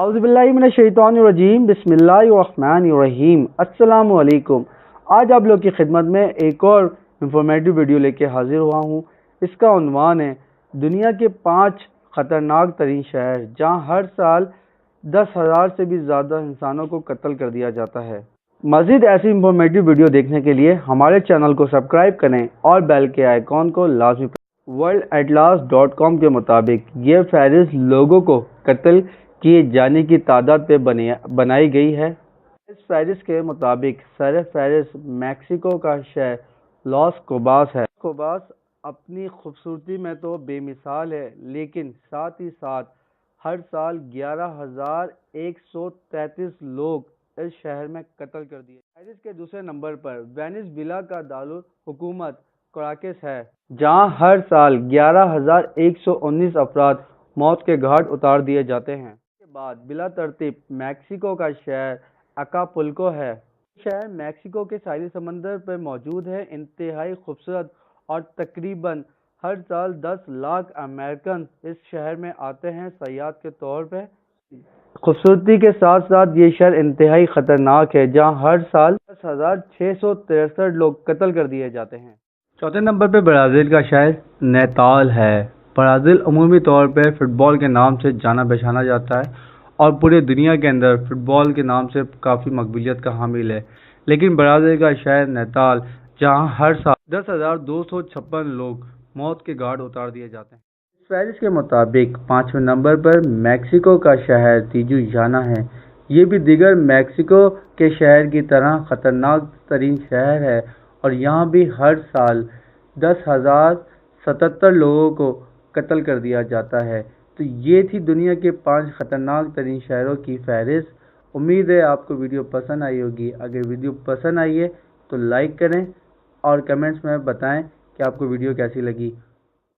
औज़ुबिल्लाहिमिनश्शैतानिर्रजीम बिस्मिल्लाहिर्रहमानिर्रहीम। अस्सलामु अलैकुम। आज आप लोग की खिदमत में एक और इंफॉर्मेटिव वीडियो लेके हाजिर हुआ हूँ। इसका उन्वान है दुनिया के 5 ख़तरनाक तरीन शहर जहाँ हर साल 10,000 से भी ज़्यादा इंसानों को कत्ल कर दिया जाता है। मज़ीद ऐसी इंफॉर्मेटिव वीडियो देखने के लिए हमारे चैनल को सब्सक्राइब करें और बेल के आइकॉन को लाजमी worldatlas.com के मुताबिक ये फहरिस्त लोगों को कत्ल किए जाने की तादाद पे बनाई गई है। इस फहरिस्त के मुताबिक सर फहरिस्त मैक्सिको का शहर लॉस कोबास है। कोबास अपनी खूबसूरती में तो बेमिसाल है, लेकिन साथ ही साथ हर साल 11,133 लोग इस शहर में कत्ल कर दिए। फहरिस्त के दूसरे नंबर पर वेनेजुएला का दारुल हुकूमत कराकस है, जहां हर साल 11,119 अफराद मौत के घाट उतार दिए जाते हैं। इसके बाद बिला तरतीब मैक्सिको का शहर अकापुल्को है। शहर मैक्सिको के साहिल समंदर पर मौजूद है, इंतहाई खूबसूरत और तकरीबन हर साल 10 लाख अमेरिकन इस शहर में आते हैं सयाहत के तौर पर। खूबसूरती के साथ साथ ये शहर इंतहाई खतरनाक है, जहाँ हर साल 10,663 लोग कत्ल कर दिए जाते हैं। चौथे नंबर पर ब्राज़ील का शहर नैताल है। ब्राज़ील अमूमी तौर पर फुटबॉल के नाम से जाना पहचाना जाता है और पूरी दुनिया के अंदर फुटबॉल के नाम से काफ़ी मकबूलियत का हामिल है। लेकिन ब्राज़ील का शहर नैताल, जहां हर साल 10,256 लोग मौत के घाट उतार दिए जाते हैं। इस फहरिस्त के मुताबिक 5वें नंबर पर मैक्सिको का शहर तिजुआना है। ये भी दीगर मैक्सिको के शहर की तरह ख़तरनाक तरीन शहर है और यहाँ भी हर साल 10,077 लोगों को कत्ल कर दिया जाता है। तो ये थी दुनिया के 5 ख़तरनाक तरीन शहरों की फहरिस्त। उम्मीद है आपको वीडियो पसंद आई होगी। अगर वीडियो पसंद आई है तो लाइक करें और कमेंट्स में बताएं कि आपको वीडियो कैसी लगी।